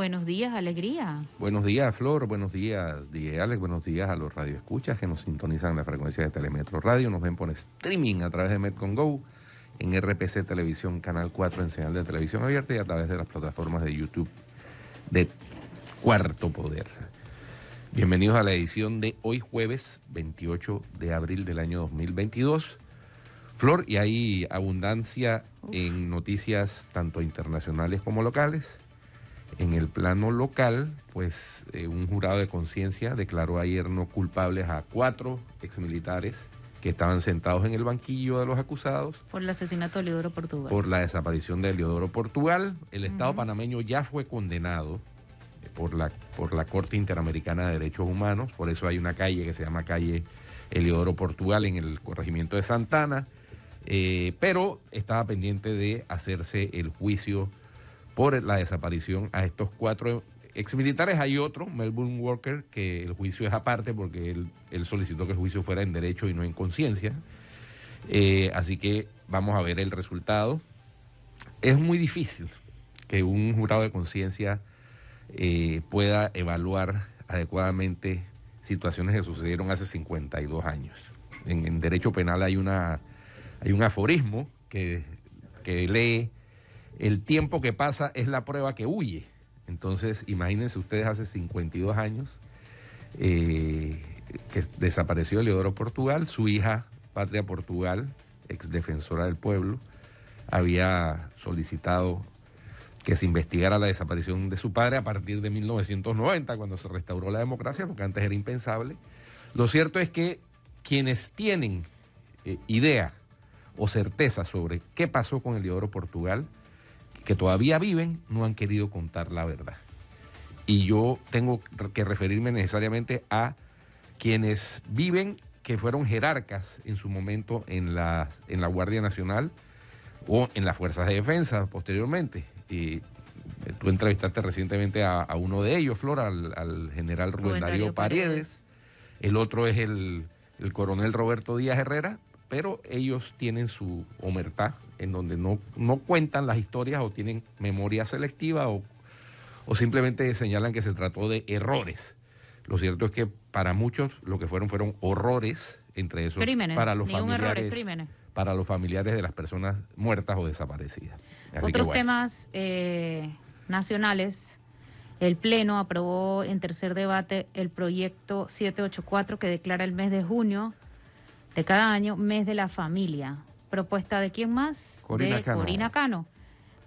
Buenos días, Alegría. Buenos días, Flor. Buenos días, DJ Alex. Buenos días a los radioescuchas que nos sintonizan en la frecuencia de Telemetro Radio. Nos ven por streaming a través de Metcon Go, en RPC Televisión, Canal 4 en señal de televisión abierta y a través de las plataformas de YouTube de Cuarto Poder. Bienvenidos a la edición de hoy jueves 28 de abril del año 2022. Flor, y hay abundancia en noticias tanto internacionales como locales. En el plano local, pues un jurado de conciencia declaró ayer no culpables a 4 exmilitares que estaban sentados en el banquillo de los acusados. Por el asesinato de Eliodoro Portugal. Por la desaparición de Eliodoro Portugal. El Estado panameño ya fue condenado por la Corte Interamericana de Derechos Humanos. Por eso hay una calle que se llama calle Eliodoro Portugal en el corregimiento de Santana. Pero estaba pendiente de hacerse el juicio por la desaparición a estos 4 exmilitares. Hay otro, Melbourne Walker, que el juicio es aparte porque él solicitó que el juicio fuera en derecho y no en conciencia. Así que vamos a ver el resultado. Es muy difícil que un jurado de conciencia pueda evaluar adecuadamente situaciones que sucedieron hace 52 años. En derecho penal hay un aforismo que lee: el tiempo que pasa es la prueba que huye. Entonces, imagínense ustedes hace 52 años que desapareció Eliodoro Portugal. Su hija, Patria Portugal, ex defensora del pueblo, había solicitado que se investigara la desaparición de su padre a partir de 1990, cuando se restauró la democracia, porque antes era impensable. Lo cierto es que quienes tienen idea o certeza sobre qué pasó con Eliodoro Portugal, que todavía viven, no han querido contar la verdad. Y yo tengo que referirme necesariamente a quienes viven, que fueron jerarcas en su momento en la Guardia Nacional o en las Fuerzas de Defensa posteriormente. Y tú entrevistaste recientemente a uno de ellos, Flor, al general Rubén Darío Paredes. El otro es el coronel Roberto Díaz Herrera, pero ellos tienen su omertá, en donde no cuentan las historias o tienen memoria selectiva o simplemente señalan que se trató de errores. Lo cierto es que para muchos lo que fueron horrores, entre esos crímenes, para los familiares, para los familiares de las personas muertas o desaparecidas. Así Otros temas nacionales. El Pleno aprobó en tercer debate el proyecto 784 que declara el mes de junio de cada año mes de la familia. ¿Propuesta de quién más? Corina Cano. Corina Cano.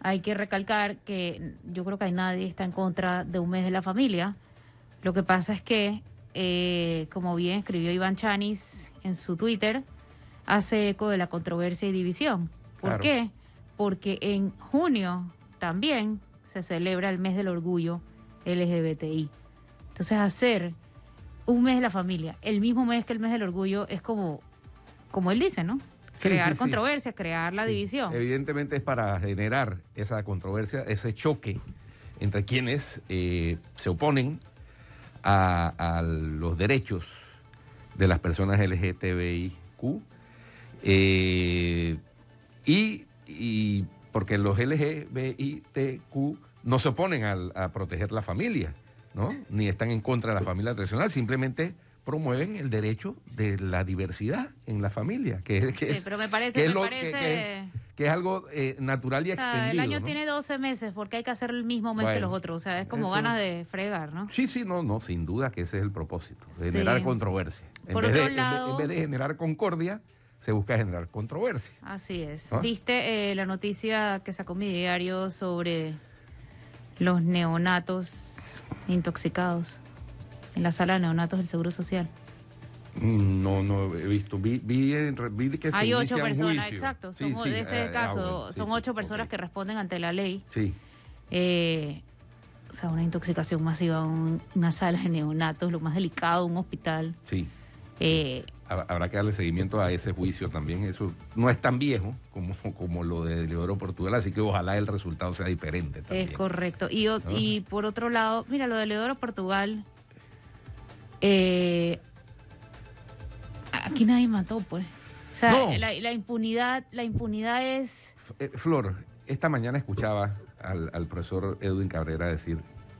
Hay que recalcar que yo creo que nadie está en contra de un mes de la familia. Lo que pasa es que, como bien escribió Iván Chanis en su Twitter, hace eco de la controversia y división. ¿Por qué? Porque en junio también se celebra el mes del orgullo LGBTI. Entonces, hacer un mes de la familia, el mismo mes que el mes del orgullo, es como él dice, ¿no? Crear controversia, crear la división. Evidentemente es para generar esa controversia, ese choque entre quienes se oponen a los derechos de las personas LGTBIQ y porque los LGBTQ no se oponen a proteger la familia, ¿no? Ni están en contra de la familia tradicional, simplemente promueven el derecho de la diversidad en la familia, que es algo natural y extendido. El año, ¿no? Tiene 12 meses, porque hay que hacer el mismo mes que los otros, o sea, es como ganas de fregar, ¿no? Sí, no, sin duda que ese es el propósito, generar controversia. En vez de generar concordia, se busca generar controversia. Así es. ¿Ah? ¿Viste la noticia que sacó mi diario sobre los neonatos intoxicados en la sala de neonatos del Seguro Social? No he visto. Vi que hay 8 personas, exacto. Son 8 personas que responden ante la ley. Sí. O sea, una intoxicación masiva, una sala de neonatos, lo más delicado, un hospital. Sí. Habrá que darle seguimiento a ese juicio también. Eso no es tan viejo como lo de Eliodoro Portugal, así que ojalá el resultado sea diferente también. Es correcto. Y por otro lado, mira, lo de Eliodoro Portugal, aquí nadie mató, pues. O sea, no. la impunidad es... Flor, esta mañana escuchaba al profesor Edwin Cabrera decir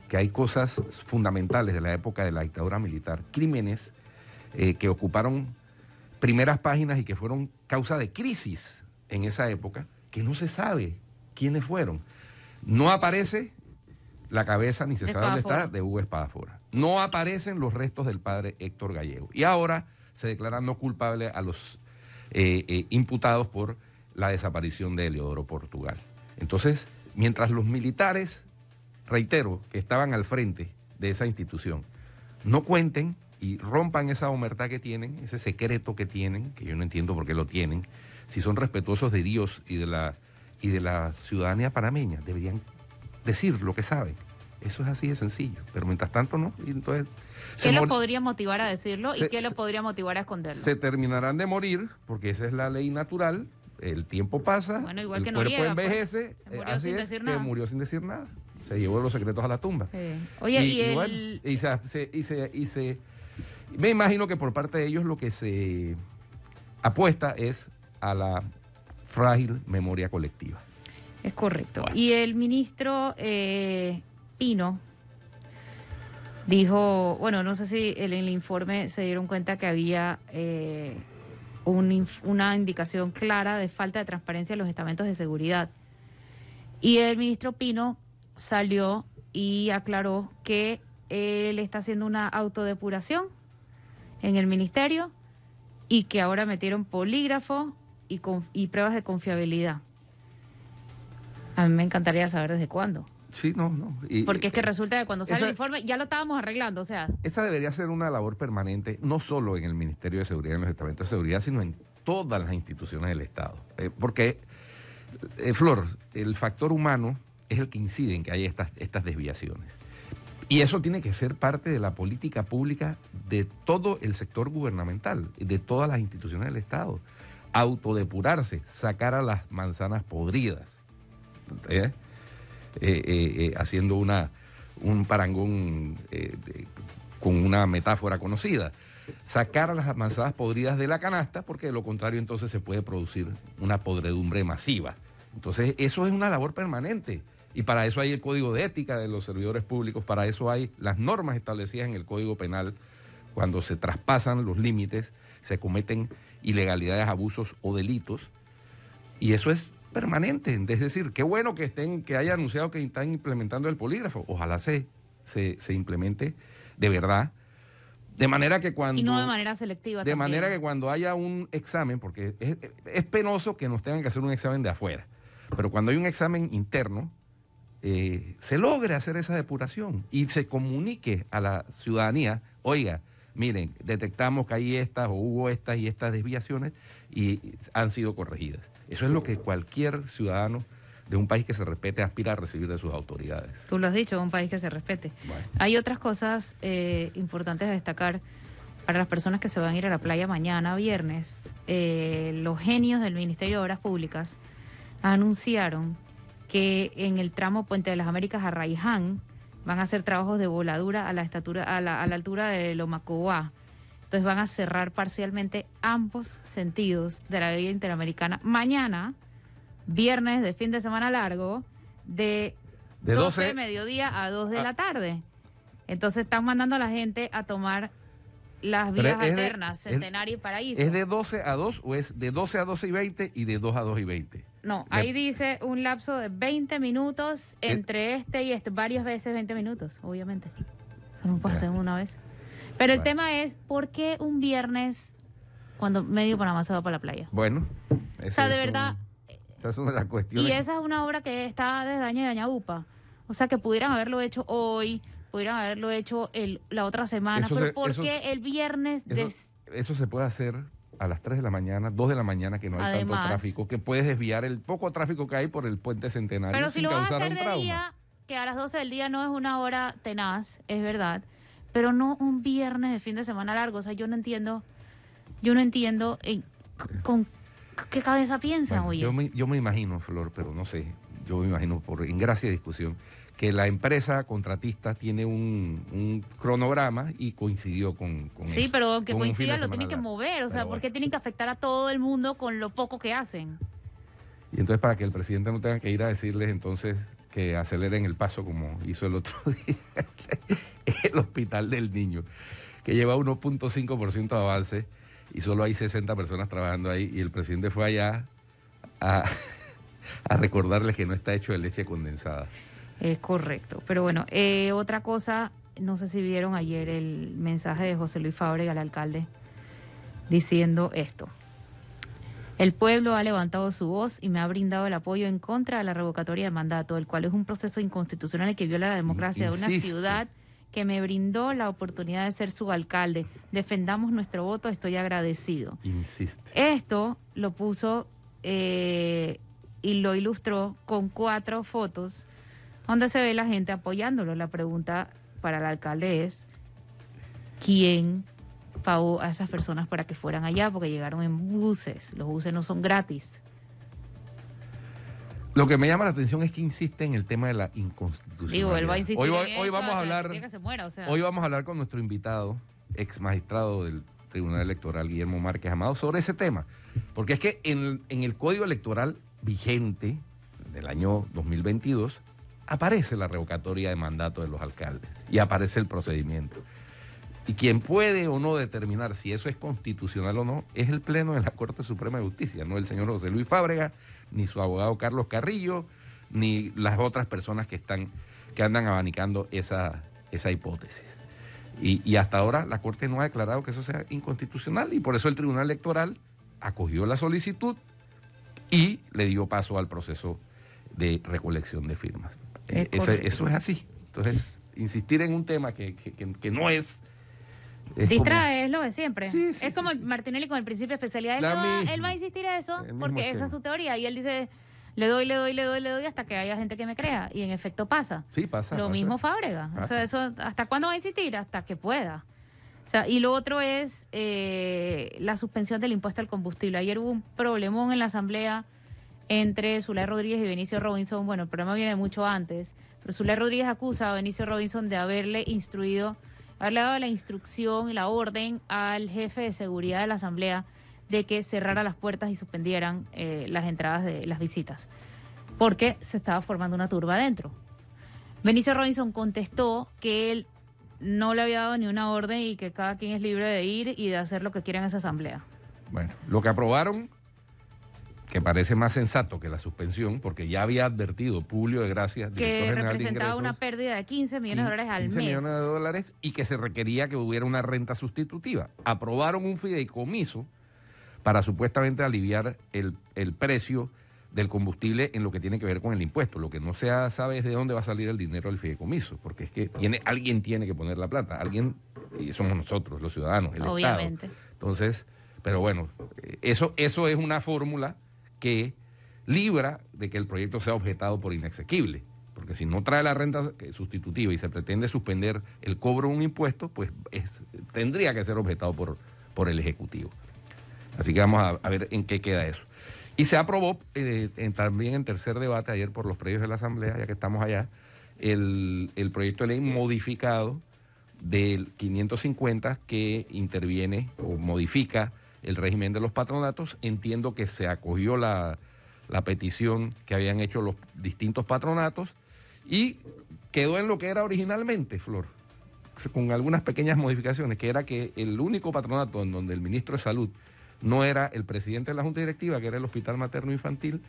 que hay cosas fundamentales de la época de la dictadura militar, crímenes que ocuparon primeras páginas y que fueron causa de crisis en esa época, que no se sabe quiénes fueron. No aparece la cabeza, ni se sabe dónde está, de Hugo Espadafora. No aparecen los restos del padre Héctor Gallego. Y ahora se declaran no culpables a los imputados por la desaparición de Eliodoro Portugal. Entonces, mientras los militares, reitero, que estaban al frente de esa institución, no cuenten y rompan esa omertad que tienen, ese secreto que tienen, que yo no entiendo por qué lo tienen, si son respetuosos de Dios y de la ciudadanía panameña, deberían decir lo que saben. Eso es así de sencillo, pero mientras tanto no. Y entonces, ¿qué los podría motivar a decirlo y qué los podría motivar a esconderlo? Se terminarán de morir, porque esa es la ley natural, el tiempo pasa, bueno, igual el que cuerpo Noriega, envejece, pues, así es, que murió sin decir nada. Se llevó los secretos a la tumba. Oye, me imagino que por parte de ellos lo que se apuesta es a la frágil memoria colectiva. Es correcto. Bueno. Y el ministro Pino dijo, bueno, no sé si en el informe se dieron cuenta que había una indicación clara de falta de transparencia en los estamentos de seguridad. Y el ministro Pino salió y aclaró que él está haciendo una autodepuración en el ministerio y que ahora metieron polígrafo y pruebas de confiabilidad. A mí me encantaría saber desde cuándo. Sí, no. Porque es que resulta que cuando sale el informe ya lo estábamos arreglando, o sea. Esa debería ser una labor permanente, no solo en el Ministerio de Seguridad, en los estamentos de seguridad, sino en todas las instituciones del Estado. Porque, Flor, el factor humano es el que incide en que haya estas desviaciones. Y eso tiene que ser parte de la política pública de todo el sector gubernamental, de todas las instituciones del Estado. Autodepurarse, sacar a las manzanas podridas. Haciendo un parangón con una metáfora conocida. Sacar a las manzanas podridas de la canasta, porque de lo contrario entonces se puede producir una podredumbre masiva. Entonces eso es una labor permanente. Y para eso hay el Código de Ética de los servidores públicos, para eso hay las normas establecidas en el Código Penal. Cuando se traspasan los límites, se cometen ilegalidades, abusos o delitos. Y eso es permanente. Es decir, qué bueno que haya anunciado que están implementando el polígrafo. Ojalá se implemente de verdad. De manera que cuando... Y no de manera selectiva De también. manera que cuando haya un examen, porque es penoso que nos tengan que hacer un examen de afuera, pero cuando hay un examen interno, se logre hacer esa depuración y se comunique a la ciudadanía, oiga, miren, detectamos que hay estas o hubo estas y estas desviaciones y han sido corregidas. Eso es lo que cualquier ciudadano de un país que se respete aspira a recibir de sus autoridades. Tú lo has dicho, un país que se respete. Bueno. Hay otras cosas importantes a destacar para las personas que se van a ir a la playa mañana, viernes. Los genios del Ministerio de Obras Públicas anunciaron que en el tramo Puente de las Américas a Raiján van a hacer trabajos de voladura a la altura de Lomacoa. Entonces van a cerrar parcialmente ambos sentidos de la vía interamericana mañana, viernes de fin de semana largo, de 12 de mediodía a 2 de la tarde. Entonces están mandando a la gente a tomar las vías alternas, Centenario y Paraíso. ¿Es de 12 a 2 o es de 12 a 12 y 20 y de 2 a 2 y 20? No, ahí dice un lapso de 20 minutos entre este y este, varias veces 20 minutos, obviamente. Eso no puede hacer una vez. Pero el tema es, ¿por qué un viernes cuando medio Panamá se va para la playa? Bueno, o sea, de verdad. Esa es una de las cuestiones. Y esa es una obra que está desde el año de Añabupa. O sea, que pudieran haberlo hecho hoy, pudieran haberlo hecho la otra semana. Pero ¿por qué el viernes? Eso se puede hacer a las 3 de la mañana, 2 de la mañana, que no hay tanto tráfico, que puedes desviar el poco tráfico que hay por el puente Centenario. Pero si lo vas a hacer de trauma. Día, que a las 12 del día no es una hora tenaz, es verdad, pero no un viernes de fin de semana largo. O sea, yo no entiendo con qué cabeza piensan, oye. Yo me imagino, Flor, pero no sé, yo me imagino por ingracia de discusión, que la empresa contratista tiene un cronograma y coincidió con sí, eso, pero que con coincida lo tienen que mover, o sea, ¿por qué tienen que afectar a todo el mundo con lo poco que hacen? Y entonces para que el presidente no tenga que ir a decirles entonces que aceleren el paso como hizo el otro día el Hospital del Niño, que lleva 1.5% de avance y solo hay 60 personas trabajando ahí, y el presidente fue allá a recordarles que no está hecho de leche condensada. Es correcto. Pero bueno, otra cosa, no sé si vieron ayer el mensaje de José Luis Fábrega, el alcalde, diciendo esto. El pueblo ha levantado su voz y me ha brindado el apoyo en contra de la revocatoria de mandato, el cual es un proceso inconstitucional que viola la democracia de una ciudad que me brindó la oportunidad de ser su alcalde. Defendamos nuestro voto, estoy agradecido. Insiste. Esto lo puso y lo ilustró con 4 fotos donde se ve la gente apoyándolo. La pregunta para el alcalde es, ¿quién pagó a esas personas para que fueran allá? Porque llegaron en buses, los buses no son gratis. Lo que me llama la atención es que insiste en el tema de la inconstitucionalidad. Digo, él va a insistir hoy vamos a hablar, que se muera, o sea. Hoy vamos a hablar con nuestro invitado, ex magistrado del Tribunal Electoral, Guillermo Márquez Amado, sobre ese tema. Porque es que en el Código Electoral vigente del año 2022 aparece la revocatoria de mandato de los alcaldes y aparece el procedimiento. Y quien puede o no determinar si eso es constitucional o no es el Pleno de la Corte Suprema de Justicia, no el señor José Luis Fábrega, ni su abogado Carlos Carrillo, ni las otras personas que andan abanicando esa hipótesis. Y hasta ahora la Corte no ha declarado que eso sea inconstitucional, y por eso el Tribunal Electoral acogió la solicitud y le dio paso al proceso de recolección de firmas. Eso es así. Entonces, insistir en un tema que no es... Distrae, es lo de siempre. Sí, es como Martinelli con el principio de especialidad. Él va a insistir a eso porque esa es su teoría. Y él dice, le doy hasta que haya gente que me crea. Y en efecto pasa. Sí, pasa. Lo mismo Fábrega. O sea, eso, ¿hasta cuándo va a insistir? Hasta que pueda. O sea, y lo otro es la suspensión del impuesto al combustible. Ayer hubo un problemón en la asamblea entre Zulay Rodríguez y Benicio Robinson. Bueno, el problema viene mucho antes. Pero Zulay Rodríguez acusa a Benicio Robinson de haberle dado la instrucción y la orden al jefe de seguridad de la asamblea de que cerrara las puertas y suspendieran las entradas de las visitas, porque se estaba formando una turba adentro. Benicio Robinson contestó que él no le había dado ni una orden y que cada quien es libre de ir y de hacer lo que quiera en esa asamblea. Bueno, lo que aprobaron, que parece más sensato que la suspensión, porque ya había advertido Publio de Gracia, director general de ingresos, que representaba una pérdida de 15 millones de dólares al mes. 15 millones de dólares, y que se requería que hubiera una renta sustitutiva. Aprobaron un fideicomiso para supuestamente aliviar el precio del combustible en lo que tiene que ver con el impuesto. Lo que no se sabe es de dónde va a salir el dinero del fideicomiso, porque es que alguien tiene que poner la plata, alguien, y somos nosotros, los ciudadanos, el Obviamente. Estado. Entonces, pero bueno, eso es una fórmula que libra de que el proyecto sea objetado por inexequible, porque si no trae la renta sustitutiva y se pretende suspender el cobro de un impuesto, pues tendría que ser objetado por el Ejecutivo. Así que vamos a ver en qué queda eso. Y se aprobó también en tercer debate ayer por los predios de la Asamblea, ya que estamos allá, el proyecto de ley modificado del 550 que interviene o modifica el régimen de los patronatos. Entiendo que se acogió la petición que habían hecho los distintos patronatos y quedó en lo que era originalmente, Flor, con algunas pequeñas modificaciones, que era que el único patronato en donde el ministro de Salud no era el presidente de la Junta Directiva, que era el Hospital Materno Infantil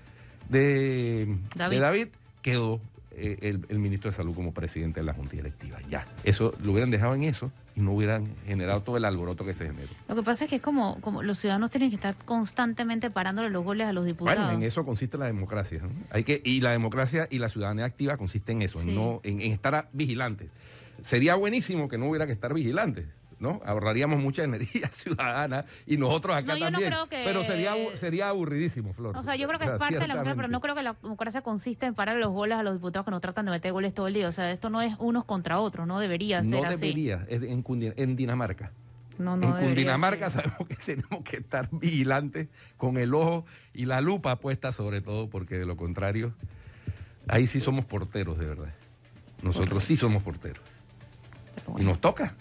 de David, quedó el ministro de Salud como presidente de la Junta Directiva. Ya, eso lo hubieran dejado en eso y no hubieran generado todo el alboroto que se generó. Lo que pasa es que es como los ciudadanos tienen que estar constantemente parándole los goles a los diputados. Bueno, en eso consiste la democracia, ¿no? Y la democracia y la ciudadanía activa consiste en eso, sí, en estar vigilantes. Sería buenísimo que no hubiera que estar vigilantes, ¿no? Ahorraríamos mucha energía ciudadana y nosotros acá también. No creo que... Pero sería aburridísimo, Flor. O sea, yo creo que es parte de la democracia, pero no creo que la democracia consiste en parar los goles a los diputados que no tratan de meter goles todo el día. O sea, esto no es unos contra otros, no debería ser así. No debería, es en Dinamarca. No en Cundinamarca sabemos que tenemos que estar vigilantes con el ojo y la lupa puesta sobre todo, porque de lo contrario, ahí sí somos porteros, de verdad. Nosotros sí somos porteros. Bueno. Y nos toca.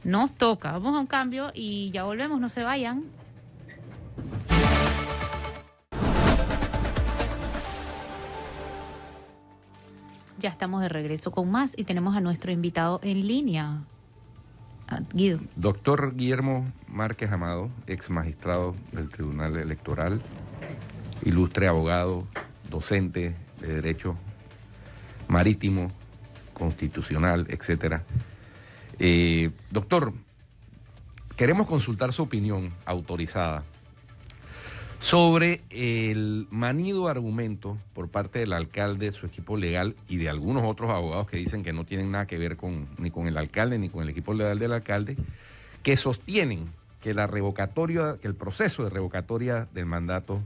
Nos toca. Vamos a un cambio y ya volvemos, no se vayan. Ya estamos de regreso con más y tenemos a nuestro invitado en línea, Guido. Doctor Guillermo Márquez Amado, ex magistrado del Tribunal Electoral, ilustre abogado, docente de Derecho Marítimo, Constitucional, etcétera. Doctor, queremos consultar su opinión autorizada sobre el manido argumento por parte del alcalde, su equipo legal y de algunos otros abogados que dicen que no tienen nada que ver ni con el alcalde ni con el equipo legal del alcalde, que sostienen que el proceso de revocatoria del mandato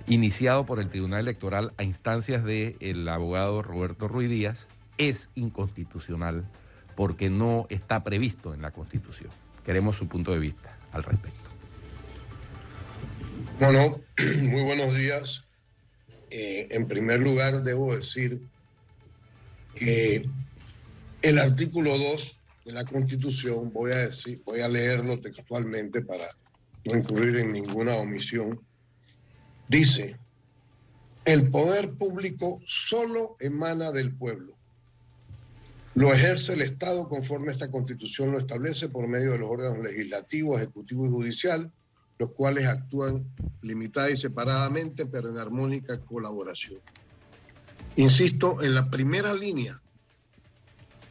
iniciado por el Tribunal Electoral a instancias del abogado Roberto Ruiz Díaz es inconstitucional porque no está previsto en la Constitución. Queremos su punto de vista al respecto. Bueno, muy buenos días. En primer lugar, debo decir que el artículo 2 de la Constitución, voy a leerlo textualmente para no incurrir en ninguna omisión, dice: el poder público solo emana del pueblo. Lo ejerce el Estado conforme esta Constitución lo establece por medio de los órganos legislativo, ejecutivo y judicial, los cuales actúan limitada y separadamente, pero en armónica colaboración. Insisto, en la primera línea,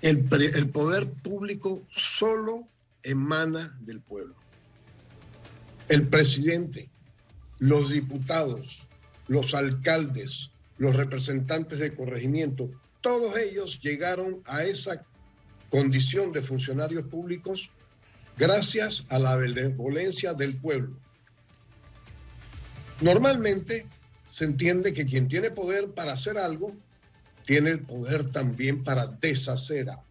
el poder público solo emana del pueblo. El presidente, los diputados, los alcaldes, los representantes de corregimiento, todos ellos llegaron a esa condición de funcionarios públicos gracias a la benevolencia del pueblo. Normalmente se entiende que quien tiene poder para hacer algo, tiene el poder también para deshacer algo.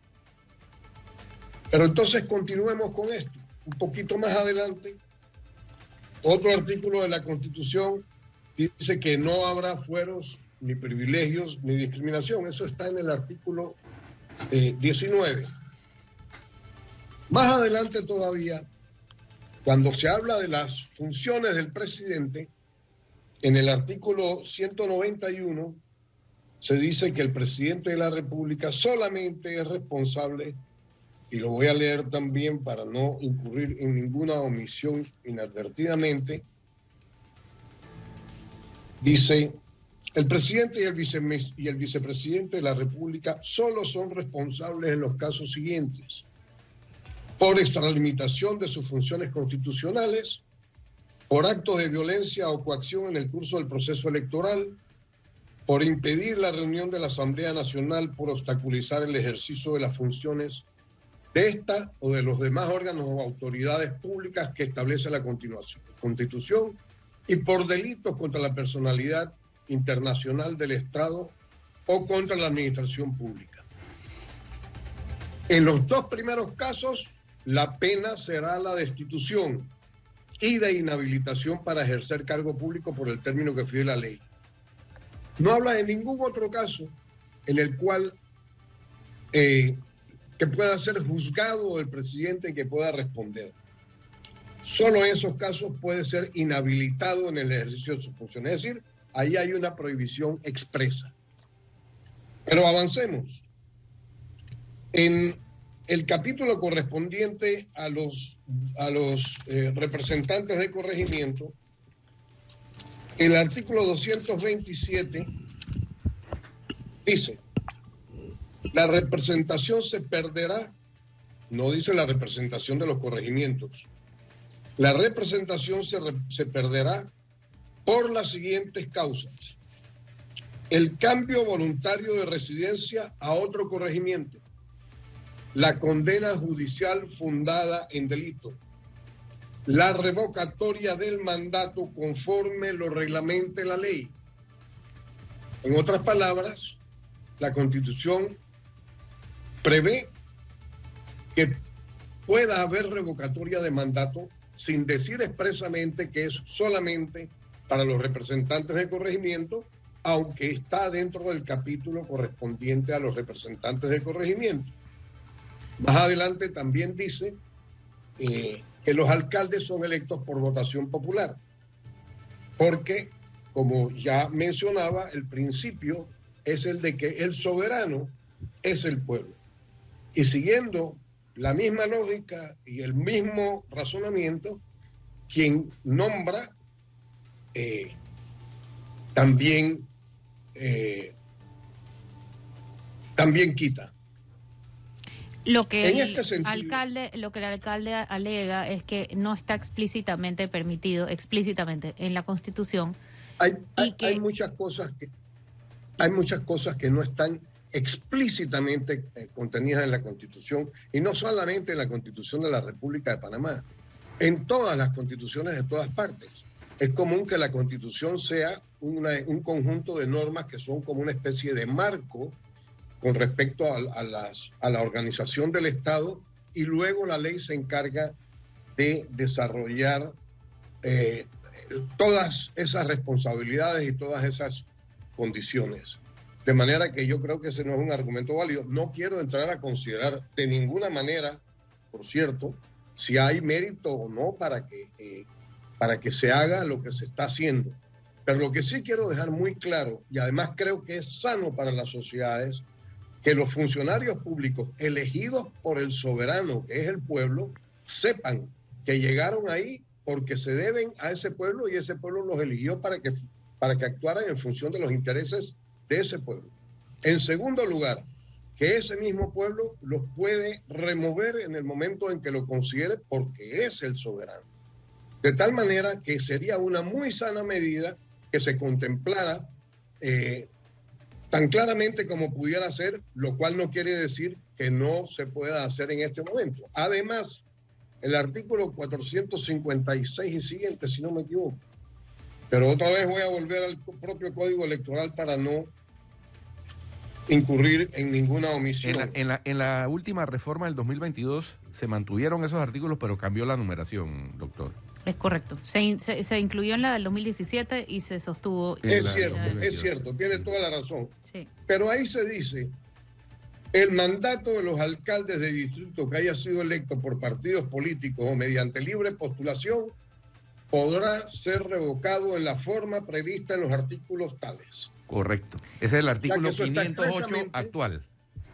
Pero entonces continuemos con esto. Un poquito más adelante, otro artículo de la Constitución dice que no habrá fueros, ni privilegios, ni discriminación. Eso está en el artículo 19. Más adelante todavía, cuando se habla de las funciones del presidente, en el artículo 191 se dice que el presidente de la República solamente es responsable, y lo voy a leer también para no incurrir en ninguna omisión inadvertidamente, dice: el presidente y el vicepresidente de la República solo son responsables en los casos siguientes: por extralimitación de sus funciones constitucionales, por actos de violencia o coacción en el curso del proceso electoral, por impedir la reunión de la Asamblea Nacional, por obstaculizar el ejercicio de las funciones de esta o de los demás órganos o autoridades públicas que establece la Constitución, y por delitos contra la personalidad internacional del Estado o contra la administración pública. En los dos primeros casos, la pena será la destitución y de inhabilitación para ejercer cargo público por el término que fije la ley. No habla de ningún otro caso en el cual que pueda ser juzgado el presidente y que pueda responder. Solo en esos casos puede ser inhabilitado en el ejercicio de sus funciones. Es decir, ahí hay una prohibición expresa. Pero avancemos. En el capítulo correspondiente a los representantes de corregimiento, el artículo 227 dice: la representación se perderá, no dice la representación de los corregimientos, la representación se perderá por las siguientes causas: el cambio voluntario de residencia a otro corregimiento, la condena judicial fundada en delito, la revocatoria del mandato conforme lo reglamente la ley. En otras palabras, la Constitución prevé que pueda haber revocatoria de mandato sin decir expresamente que es solamente para los representantes de corregimiento, aunque está dentro del capítulo correspondiente a los representantes de corregimiento. Más adelante también dice que los alcaldes son electos por votación popular, porque, como ya mencionaba, el principio es el de que el soberano es el pueblo. Y siguiendo la misma lógica y el mismo razonamiento, quien nombra también quita. Lo que En el este sentido, alcalde alega es que no está explícitamente permitido, en la Constitución. hay muchas cosas que no están explícitamente contenidas en la Constitución, y no solamente en la Constitución de la República de Panamá, en todas las constituciones de todas partes. Es común que la Constitución sea un conjunto de normas que son como una especie de marco con respecto a la organización del Estado, y luego la ley se encarga de desarrollar todas esas responsabilidades y todas esas condiciones. De manera que yo creo que ese no es un argumento válido. No quiero entrar a considerar de ninguna manera, por cierto, si hay mérito o no para que se haga lo que se está haciendo. Pero lo que sí quiero dejar muy claro, y además creo que es sano para las sociedades, que los funcionarios públicos elegidos por el soberano, que es el pueblo, sepan que llegaron ahí porque se deben a ese pueblo, y ese pueblo los eligió para que actuaran en función de los intereses de ese pueblo. En segundo lugar, que ese mismo pueblo los puede remover en el momento en que lo considere, porque es el soberano. De tal manera que sería una muy sana medida que se contemplara tan claramente como pudiera ser, lo cual no quiere decir que no se pueda hacer en este momento. Además, el artículo 456 y siguiente, si no me equivoco, pero otra vez voy a volver al propio Código Electoral para no incurrir en ninguna omisión. En la última reforma del 2022 se mantuvieron esos artículos, pero cambió la numeración, doctor. Es correcto. Se incluyó en la del 2017 y se sostuvo. Es cierto, tiene toda la razón. Sí. Pero ahí se dice: el mandato de los alcaldes de distrito que haya sido electo por partidos políticos o mediante libre postulación podrá ser revocado en la forma prevista en los artículos tales. Correcto. Ese es el artículo 508 actual.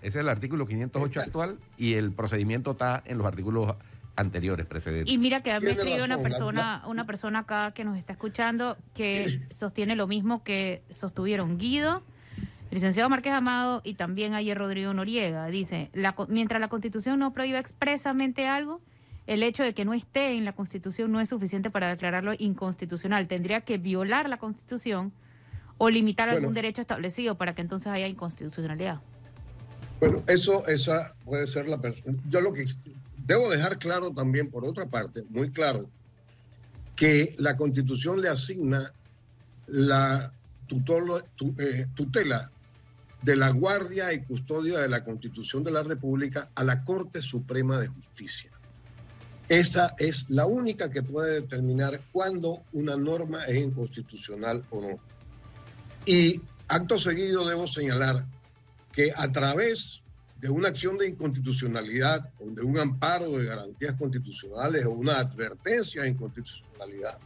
Ese es el artículo 508 Exacto. actual, y el procedimiento está en los artículos anteriores, precedentes. Y mira que me Tiene escribió razón, una persona acá que nos está escuchando que sostiene lo mismo que sostuvieron Guido, el licenciado Márquez Amado y también ayer Rodrigo Noriega. Dice, mientras la Constitución no prohíba expresamente algo, el hecho de que no esté en la Constitución no es suficiente para declararlo inconstitucional. Tendría que violar la Constitución o limitar algún derecho establecido para que entonces haya inconstitucionalidad. Bueno, esa puede ser la persona. Yo lo que debo dejar claro también, por otra parte, muy claro, que la Constitución le asigna la tutela de la guardia y custodia de la Constitución de la República a la Corte Suprema de Justicia. Esa es la única que puede determinar cuándo una norma es inconstitucional o no. Y acto seguido debo señalar que a través de una acción de inconstitucionalidad o de un amparo de garantías constitucionales o una advertencia de inconstitucionalidad,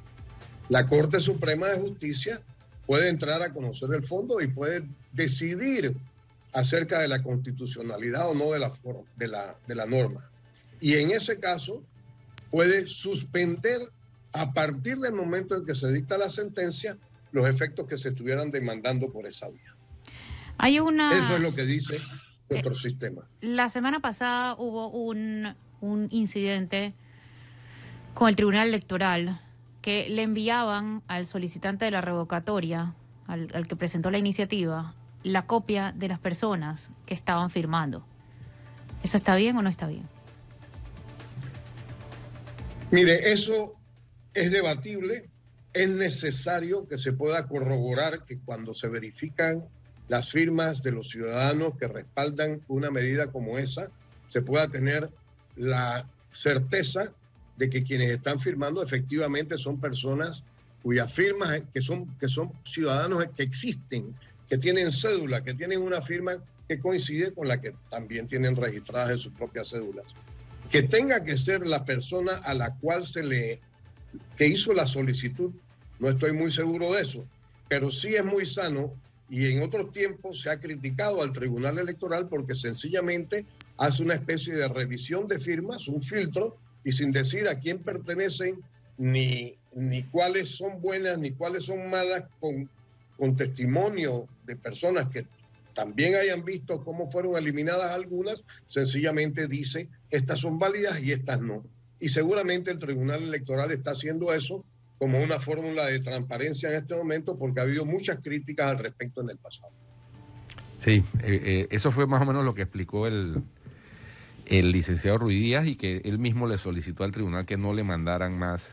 la Corte Suprema de Justicia puede entrar a conocer el fondo y puede decidir acerca de la constitucionalidad o no de la norma. Y en ese caso puede suspender, a partir del momento en que se dicta la sentencia, los efectos que se estuvieran demandando por esa vía. Eso es lo que dice nuestro sistema. La semana pasada hubo un incidente con el Tribunal Electoral que le enviaban al solicitante de la revocatoria, al que presentó la iniciativa, la copia de las personas que estaban firmando. ¿Eso está bien o no está bien? Mire, eso es debatible. Es necesario que se pueda corroborar que cuando se verifican las firmas de los ciudadanos que respaldan una medida como esa, se pueda tener la certeza de que quienes están firmando efectivamente son personas cuyas firmas, que son ciudadanos que existen, que tienen cédula, que tienen una firma que coincide con la que también tienen registradas en sus propias cédulas. Que tenga que ser la persona a la cual que hizo la solicitud, no estoy muy seguro de eso, pero sí es muy sano y en otros tiempos se ha criticado al Tribunal Electoral porque sencillamente hace una especie de revisión de firmas, un filtro, y sin decir a quién pertenecen, ni cuáles son buenas, ni cuáles son malas, con testimonio de personas que también hayan visto cómo fueron eliminadas algunas, sencillamente dice, estas son válidas y estas no. Y seguramente el Tribunal Electoral está haciendo eso como una fórmula de transparencia en este momento, porque ha habido muchas críticas al respecto en el pasado. Sí, eso fue más o menos lo que explicó el licenciado Ruiz Díaz, y que él mismo le solicitó al tribunal que no le mandaran más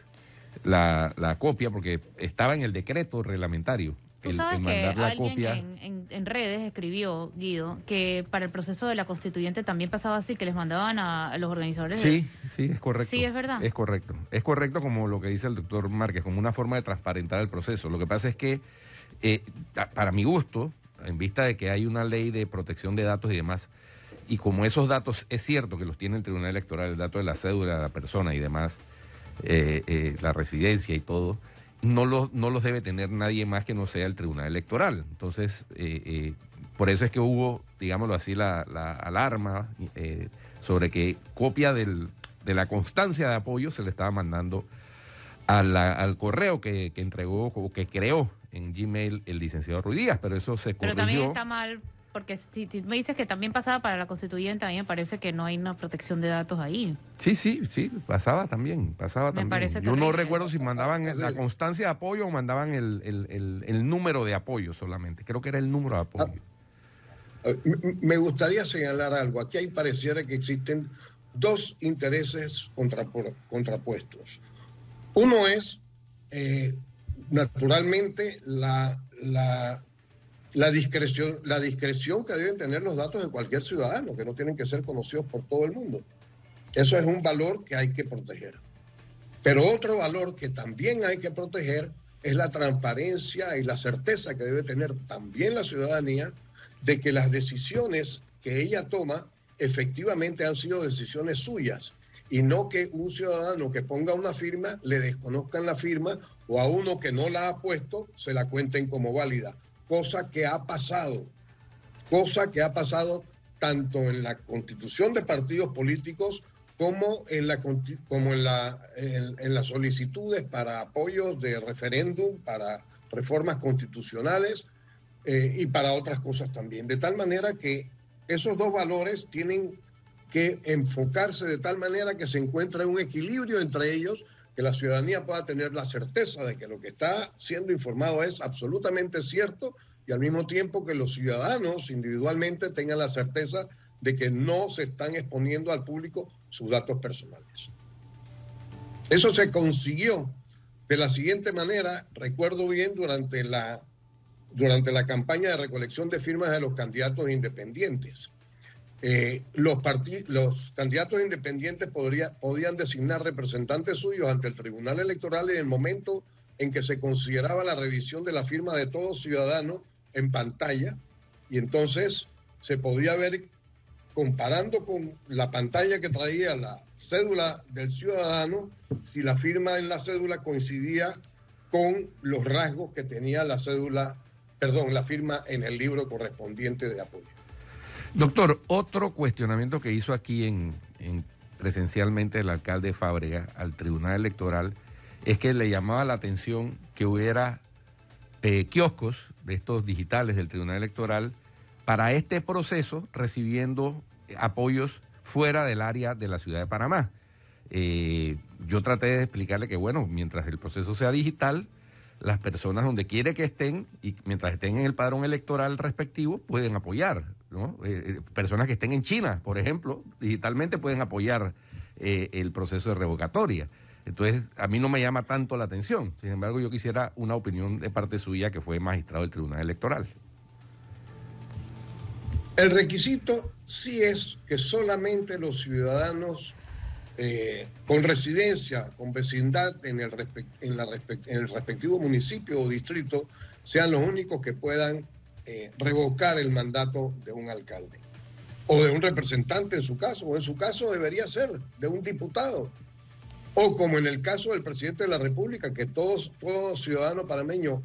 la copia, porque estaba en el decreto reglamentario. Tú sabes que alguien en redes escribió, Guido, que para el proceso de la constituyente también pasaba así, que les mandaban a los organizadores. Sí, es correcto. Sí, es verdad. Es correcto como lo que dice el doctor Márquez, como una forma de transparentar el proceso. Lo que pasa es que, para mi gusto, en vista de que hay una ley de protección de datos y demás, y como esos datos es cierto que los tiene el Tribunal Electoral, el dato de la cédula de la persona y demás, la residencia y todo, no los debe tener nadie más que no sea el Tribunal Electoral. Entonces, por eso es que hubo, digámoslo así, la alarma sobre que copia de la constancia de apoyo se le estaba mandando al correo que entregó o que creó en Gmail el licenciado Ruiz Díaz, pero eso se corrigió. Pero también está mal, porque si me dices que también pasaba para la constituyente, a mí me parece que no hay una protección de datos ahí. Sí, pasaba también. Me parece Yo no terrible. recuerdo si mandaban la constancia de apoyo o mandaban el número de apoyo solamente. Creo que era el número de apoyo. Me gustaría señalar algo. Aquí pareciera que existen dos intereses contrapuestos. Uno es, naturalmente, la discreción que deben tener los datos de cualquier ciudadano, que no tienen que ser conocidos por todo el mundo. Eso es un valor que hay que proteger. Pero otro valor que también hay que proteger es la transparencia y la certeza que debe tener también la ciudadanía de que las decisiones que ella toma efectivamente han sido decisiones suyas, y no que un ciudadano que ponga una firma le desconozcan la firma, o a uno que no la ha puesto se la cuenten como válida. Cosa que ha pasado tanto en la constitución de partidos políticos como en las solicitudes para apoyos de referéndum, para reformas constitucionales y para otras cosas también. De tal manera que esos dos valores tienen que enfocarse de tal manera que se encuentre un equilibrio entre ellos, que la ciudadanía pueda tener la certeza de que lo que está siendo informado es absolutamente cierto, y al mismo tiempo que los ciudadanos individualmente tengan la certeza de que no se están exponiendo al público sus datos personales. Eso se consiguió de la siguiente manera. Recuerdo bien durante la campaña de recolección de firmas de los candidatos independientes. Los candidatos independientes podían designar representantes suyos ante el Tribunal Electoral en el momento en que se consideraba la revisión de la firma de todo ciudadano en pantalla, y entonces se podía ver, comparando con la pantalla que traía la cédula del ciudadano, si la firma en la cédula coincidía con los rasgos que tenía la firma en el libro correspondiente de apoyo. Doctor, otro cuestionamiento que hizo aquí presencialmente el alcalde Fábrega al Tribunal Electoral es que le llamaba la atención que hubiera kioscos de estos digitales del Tribunal Electoral para este proceso, recibiendo apoyos fuera del área de la ciudad de Panamá. Yo traté de explicarle que, bueno, mientras el proceso sea digital, las personas donde quiere que estén y mientras estén en el padrón electoral respectivo pueden apoyar, ¿no? Personas que estén en China, por ejemplo, digitalmente pueden apoyar el proceso de revocatoria. Entonces, a mí no me llama tanto la atención. Sin embargo, yo quisiera una opinión de parte suya, que fue magistrado del Tribunal Electoral. El requisito sí es que solamente los ciudadanos con residencia, con vecindad en el respectivo municipio o distrito sean los únicos que puedan revocar el mandato de un alcalde o de un representante en su caso, o en su caso debería ser de un diputado, o como en el caso del presidente de la República, que todo ciudadano panameño,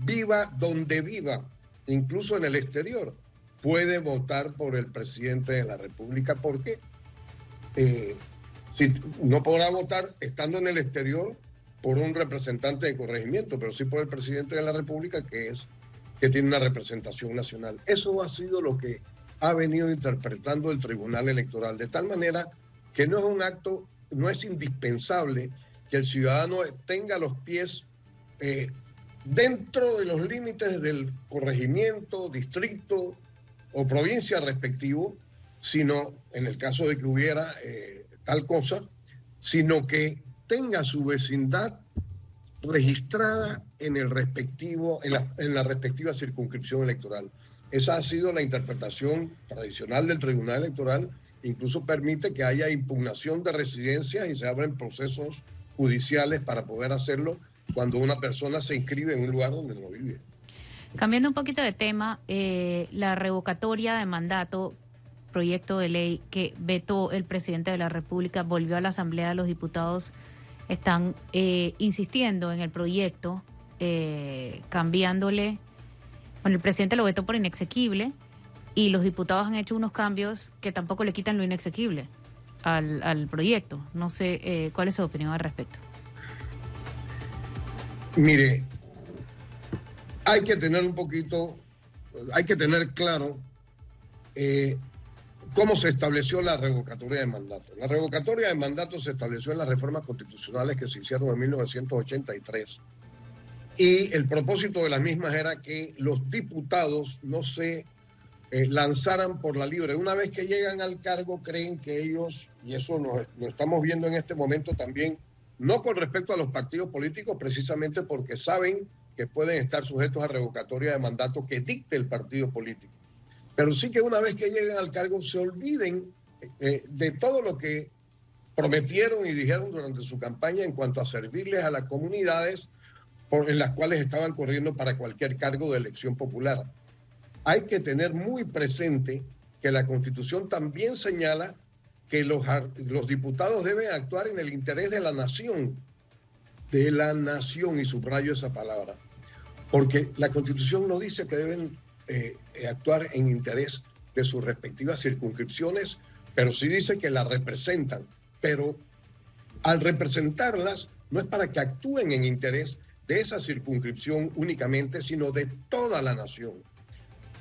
viva donde viva, incluso en el exterior, puede votar por el presidente de la República, porque si no podrá votar estando en el exterior por un representante de corregimiento, pero sí por el presidente de la República, que tiene una representación nacional. Eso ha sido lo que ha venido interpretando el Tribunal Electoral, de tal manera que no es un acto, no es indispensable que el ciudadano tenga los pies dentro de los límites del corregimiento, distrito o provincia respectivo, sino, en el caso de que hubiera tal cosa, sino que tenga su vecindad registrada en el respectivo, en la respectiva circunscripción electoral. Esa ha sido la interpretación tradicional del Tribunal Electoral. Incluso permite que haya impugnación de residencias y se abren procesos judiciales para poder hacerlo cuando una persona se inscribe en un lugar donde no vive. Cambiando un poquito de tema, la revocatoria de mandato, proyecto de ley que vetó el presidente de la República, volvió a la Asamblea de los Diputados. Están insistiendo en el proyecto, cambiándole. Bueno, el presidente lo vetó por inexequible y los diputados han hecho unos cambios que tampoco le quitan lo inexequible al proyecto. No sé cuál es su opinión al respecto. Mire, hay que tener claro cómo se estableció la revocatoria de mandato. La revocatoria de mandato se estableció en las reformas constitucionales que se hicieron en 1983 y el propósito de las mismas era que los diputados no se lanzaran por la libre. Una vez que llegan al cargo, creen que ellos, y eso lo estamos viendo en este momento también, no con respecto a los partidos políticos, precisamente porque saben que pueden estar sujetos a revocatoria de mandato que dicte el partido político. Pero sí que una vez que lleguen al cargo se olviden de todo lo que prometieron y dijeron durante su campaña en cuanto a servirles a las comunidades en las cuales estaban corriendo para cualquier cargo de elección popular. Hay que tener muy presente que la Constitución también señala que los diputados deben actuar en el interés de la nación, y subrayo esa palabra, porque la Constitución no dice que deben actuar en interés de sus respectivas circunscripciones, pero sí dice que las representan, pero al representarlas no es para que actúen en interés de esa circunscripción únicamente, sino de toda la nación.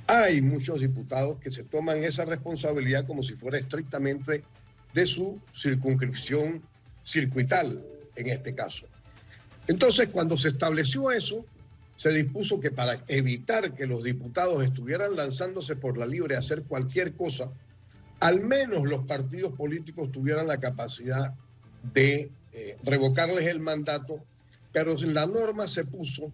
Hay muchos diputados que se toman esa responsabilidad como si fuera estrictamente de su circunscripción circuital, en este caso. Entonces, cuando se estableció eso, se dispuso que para evitar que los diputados estuvieran lanzándose por la libre a hacer cualquier cosa, al menos los partidos políticos tuvieran la capacidad de revocarles el mandato, pero la norma se puso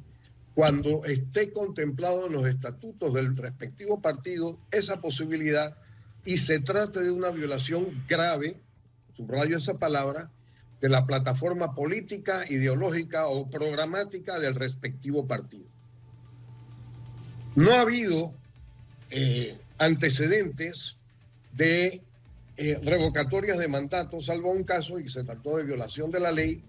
cuando esté contemplado en los estatutos del respectivo partido esa posibilidad y se trate de una violación grave, subrayo esa palabra, de la plataforma política, ideológica o programática del respectivo partido. No ha habido antecedentes de revocatorias de mandato, salvo un caso y se trató de violación de la ley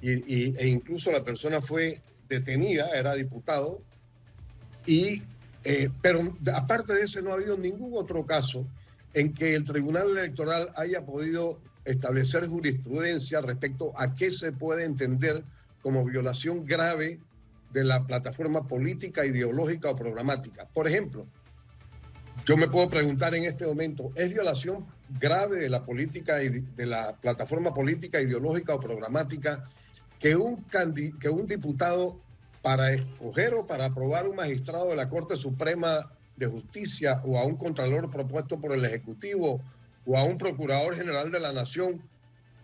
e incluso la persona fue detenida, era diputado, pero aparte de ese no ha habido ningún otro caso en que el Tribunal Electoral haya podido establecer jurisprudencia respecto a qué se puede entender como violación grave de la plataforma política, ideológica o programática. Por ejemplo, yo me puedo preguntar en este momento, ¿es violación grave de la política y de la plataforma política, ideológica o programática que un diputado, para escoger o para aprobar un magistrado de la Corte Suprema de Justicia o a un contralor propuesto por el Ejecutivo o a un procurador general de la Nación,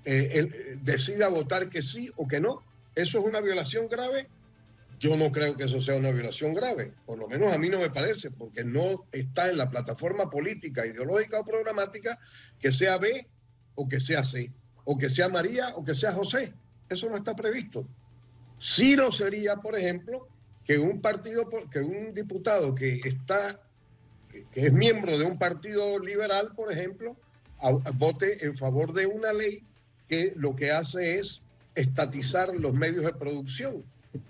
decida votar que sí o que no? ¿Eso es una violación grave? Yo no creo que eso sea una violación grave, por lo menos a mí no me parece, porque no está en la plataforma política, ideológica o programática que sea B o que sea C, o que sea María o que sea José. Eso no está previsto. Sí lo sería, por ejemplo, que un diputado que es miembro de un partido liberal, por ejemplo, vote en favor de una ley que lo que hace es estatizar los medios de producción,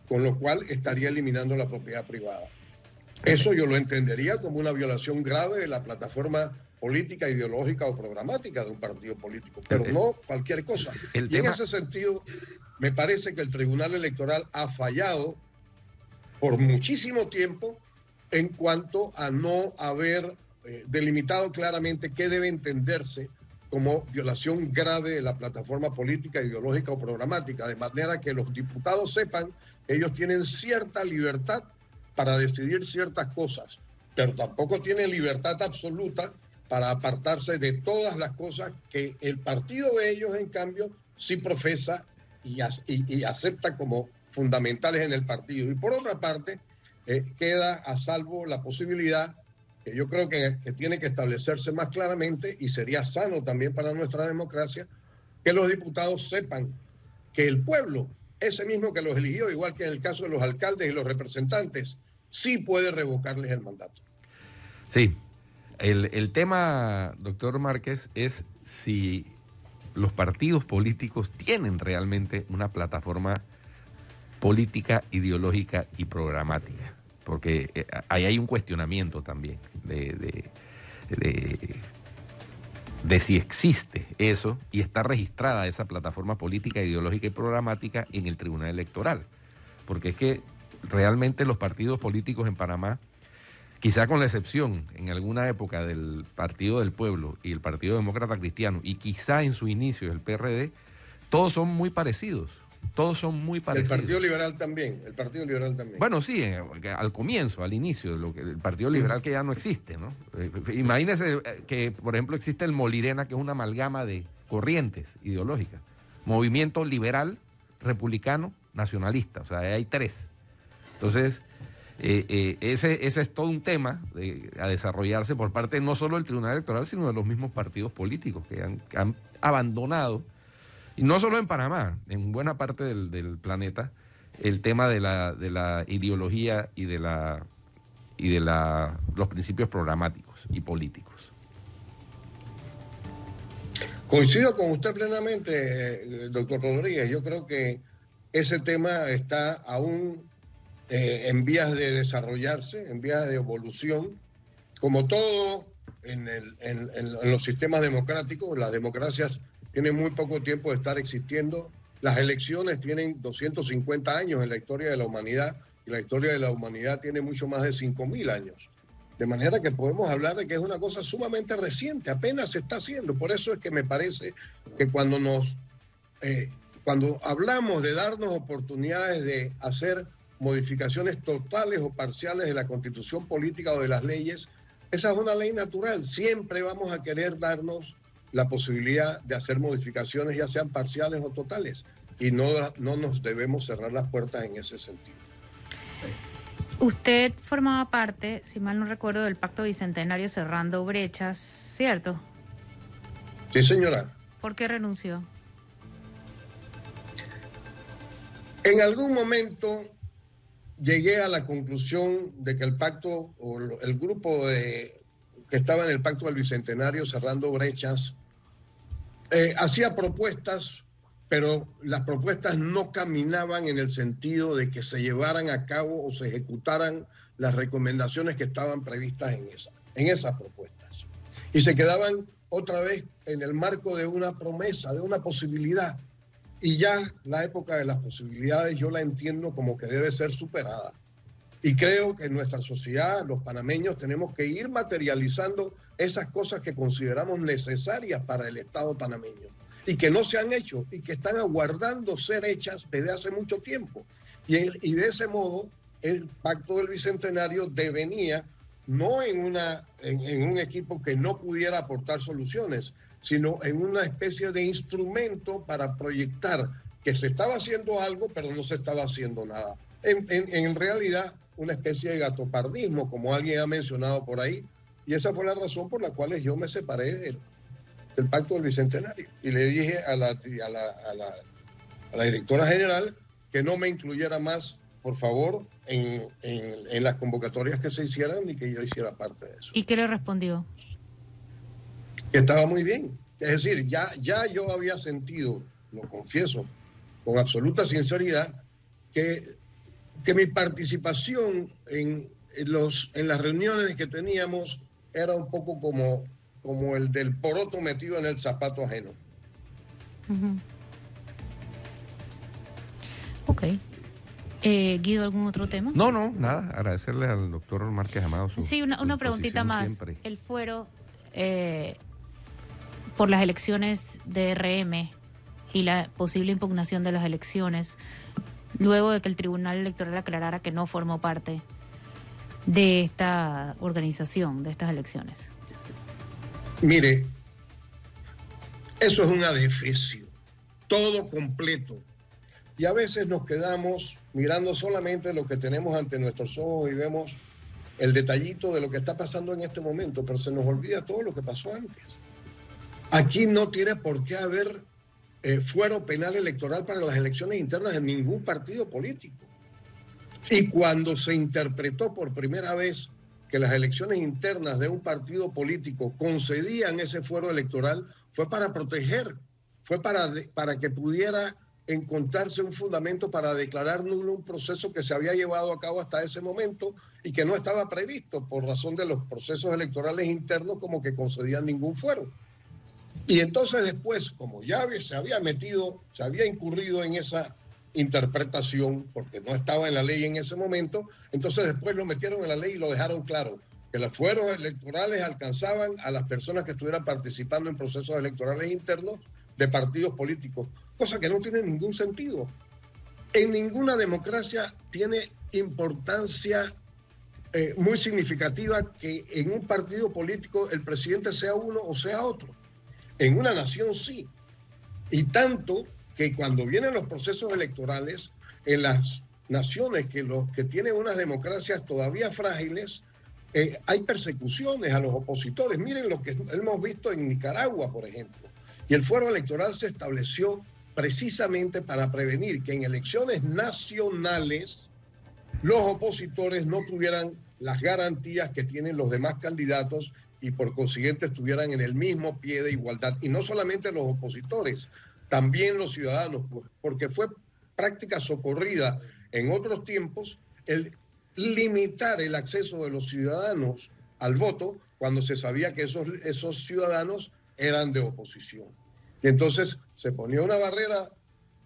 con lo cual estaría eliminando la propiedad privada. Eso yo lo entendería como una violación grave de la plataforma política, ideológica o programática de un partido político, pero no cualquier cosa. Y en ese sentido, me parece que el Tribunal Electoral ha fallado por muchísimo tiempo en cuanto a no haber delimitado claramente qué debe entenderse como violación grave de la plataforma política, ideológica o programática, de manera que los diputados sepan que ellos tienen cierta libertad para decidir ciertas cosas, pero tampoco tienen libertad absoluta para apartarse de todas las cosas que el partido de ellos, en cambio, sí profesa y acepta como fundamentales en el partido. Y por otra parte, queda a salvo la posibilidad, que yo creo que tiene que establecerse más claramente, y sería sano también para nuestra democracia, que los diputados sepan que el pueblo, ese mismo que los eligió, igual que en el caso de los alcaldes y los representantes, sí puede revocarles el mandato. Sí, el tema, doctor Márquez, es si los partidos políticos tienen realmente una plataforma política, ideológica y programática, porque ahí hay un cuestionamiento también de si existe eso y está registrada esa plataforma política, ideológica y programática en el Tribunal Electoral, porque es que realmente los partidos políticos en Panamá, quizá con la excepción en alguna época del Partido del Pueblo y el Partido Demócrata Cristiano, y quizá en su inicio el PRD, todos son muy parecidos. Todos son muy parecidos. El Partido Liberal también, Bueno, sí, al comienzo, al inicio, el Partido Liberal que ya no existe, ¿no? Imagínese que, por ejemplo, existe el Molirena, que es una amalgama de corrientes ideológicas. Movimiento liberal, republicano, nacionalista, o sea, hay tres. Entonces, ese es todo un tema a desarrollarse por parte no solo del Tribunal Electoral, sino de los mismos partidos políticos que han abandonado, y no solo en Panamá, en buena parte del planeta, el tema de la ideología y de los principios programáticos y políticos. Coincido con usted plenamente, doctor Rodríguez. Yo creo que ese tema está aún en vías de desarrollarse, en vías de evolución. Como todo en los sistemas democráticos, las democracias tienen muy poco tiempo de estar existiendo. Las elecciones tienen 250 años en la historia de la humanidad, y la historia de la humanidad tiene mucho más de 5.000 años. De manera que podemos hablar de que es una cosa sumamente reciente, apenas se está haciendo. Por eso es que me parece que cuando hablamos de darnos oportunidades de hacer modificaciones totales o parciales de la Constitución política o de las leyes, esa es una ley natural. Siempre vamos a querer darnos la posibilidad de hacer modificaciones, ya sean parciales o totales, y no nos debemos cerrar las puertas en ese sentido. Usted formaba parte, si mal no recuerdo, del Pacto Bicentenario Cerrando Brechas, ¿cierto? Sí, señora. ¿Por qué renunció? En algún momento llegué a la conclusión de que el pacto, o el grupo que estaba en el Pacto del Bicentenario Cerrando Brechas, hacía propuestas, pero las propuestas no caminaban en el sentido de que se llevaran a cabo o se ejecutaran las recomendaciones que estaban previstas en esas propuestas. Y se quedaban otra vez en el marco de una promesa, de una posibilidad. Y ya la época de las posibilidades yo la entiendo como que debe ser superada. Y creo que en nuestra sociedad, los panameños, tenemos que ir materializando esas cosas que consideramos necesarias para el Estado panameño y que no se han hecho y que están aguardando ser hechas desde hace mucho tiempo. Y de ese modo, el Pacto del Bicentenario devenía no en un equipo que no pudiera aportar soluciones, sino en una especie de instrumento para proyectar que se estaba haciendo algo, pero no se estaba haciendo nada. En realidad, una especie de gatopardismo, como alguien ha mencionado por ahí, y esa fue la razón por la cual yo me separé del Pacto del Bicentenario. Y le dije a la directora general que no me incluyera más, por favor, en las convocatorias que se hicieran, y que yo hiciera parte de eso. ¿Y qué le respondió? Que estaba muy bien. Es decir, ya yo había sentido, lo confieso, con absoluta sinceridad, que mi participación en en las reuniones que teníamos era un poco como el del poroto metido en el zapato ajeno. Ok. Guido, ¿algún otro tema? No, nada. Agradecerle al doctor Márquez Amado Sí, una preguntita más. Siempre. El fuero por las elecciones de RM y la posible impugnación de las elecciones, luego de que el Tribunal Electoral aclarara que no formó parte de esta organización, de estas elecciones. Mire, eso es un adefesio, todo completo. Y a veces nos quedamos mirando solamente lo que tenemos ante nuestros ojos y vemos el detallito de lo que está pasando en este momento, pero se nos olvida todo lo que pasó antes. Aquí no tiene por qué haber fuero penal electoral para las elecciones internas en ningún partido político. Y cuando se interpretó por primera vez que las elecciones internas de un partido político concedían ese fuero electoral, fue para proteger, fue para que pudiera encontrarse un fundamento para declarar nulo un proceso que se había llevado a cabo hasta ese momento y que no estaba previsto por razón de los procesos electorales internos como que concedían ningún fuero. Y entonces después, como ya se había incurrido en esa interpretación, porque no estaba en la ley en ese momento, entonces después lo metieron en la ley y lo dejaron claro, que los fueros electorales alcanzaban a las personas que estuvieran participando en procesos electorales internos de partidos políticos, cosa que no tiene ningún sentido. En ninguna democracia tiene importancia muy significativa que en un partido político el presidente sea uno o sea otro. En una nación sí. Y tanto que cuando vienen los procesos electorales, en las naciones que tienen unas democracias todavía frágiles, hay persecuciones a los opositores. Miren lo que hemos visto en Nicaragua, por ejemplo. Y el fuero electoral se estableció precisamente para prevenir que en elecciones nacionales los opositores no tuvieran las garantías que tienen los demás candidatos y por consiguiente estuvieran en el mismo pie de igualdad. Y no solamente los opositores, también los ciudadanos, porque fue práctica socorrida en otros tiempos el limitar el acceso de los ciudadanos al voto cuando se sabía que esos ciudadanos eran de oposición. Y entonces se ponía una barrera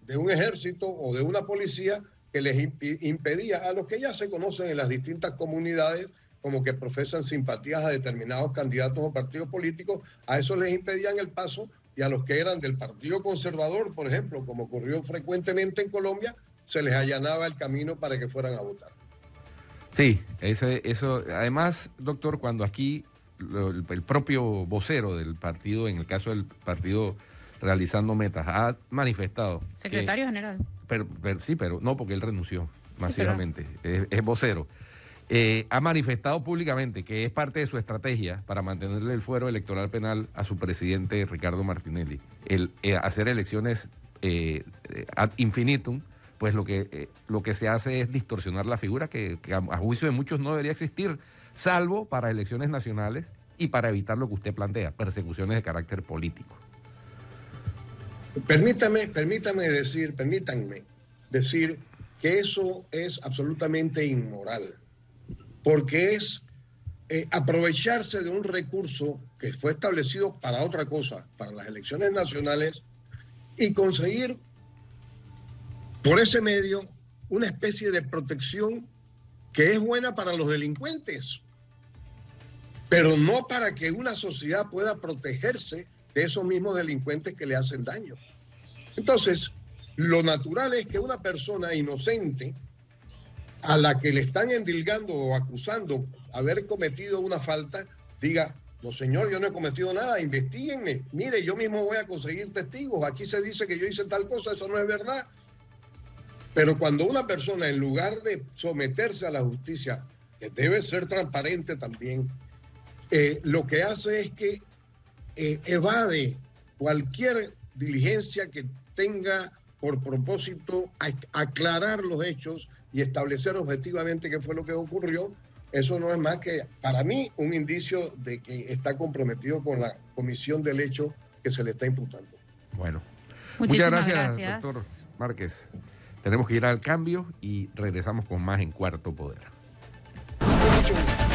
de un ejército o de una policía que les impedía a los que ya se conocen en las distintas comunidades como que profesan simpatías a determinados candidatos o partidos políticos, a esos les impedían el paso, y a los que eran del Partido Conservador, por ejemplo, como ocurrió frecuentemente en Colombia, se les allanaba el camino para que fueran a votar. Sí, eso. Además, doctor, cuando aquí el propio vocero del partido, en el caso del partido Realizando Metas, ha manifestado... Secretario general. Sí, pero no, porque él renunció masivamente, es vocero. Ha manifestado públicamente que es parte de su estrategia para mantenerle el fuero electoral penal a su presidente Ricardo Martinelli. El hacer elecciones ad infinitum, pues lo que se hace es distorsionar la figura que a juicio de muchos no debería existir, salvo para elecciones nacionales y para evitar lo que usted plantea, persecuciones de carácter político. Permítanme decir que eso es absolutamente inmoral, porque es aprovecharse de un recurso que fue establecido para otra cosa, para las elecciones nacionales, y conseguir por ese medio una especie de protección que es buena para los delincuentes, pero no para que una sociedad pueda protegerse de esos mismos delincuentes que le hacen daño. Entonces, lo natural es que una persona inocente a la que le están endilgando o acusando haber cometido una falta, diga, no señor, yo no he cometido nada, investíguenme, mire, yo mismo voy a conseguir testigos, aquí se dice que yo hice tal cosa, eso no es verdad. Pero cuando una persona, en lugar de someterse a la justicia, que debe ser transparente también, lo que hace es que evade cualquier diligencia que tenga por propósito aclarar los hechos y establecer objetivamente qué fue lo que ocurrió, eso no es más que, para mí, un indicio de que está comprometido con la comisión del hecho que se le está imputando. Bueno, Muchas gracias, doctor Márquez. Tenemos que ir al cambio y regresamos con más en Cuarto Poder. mucho gusto.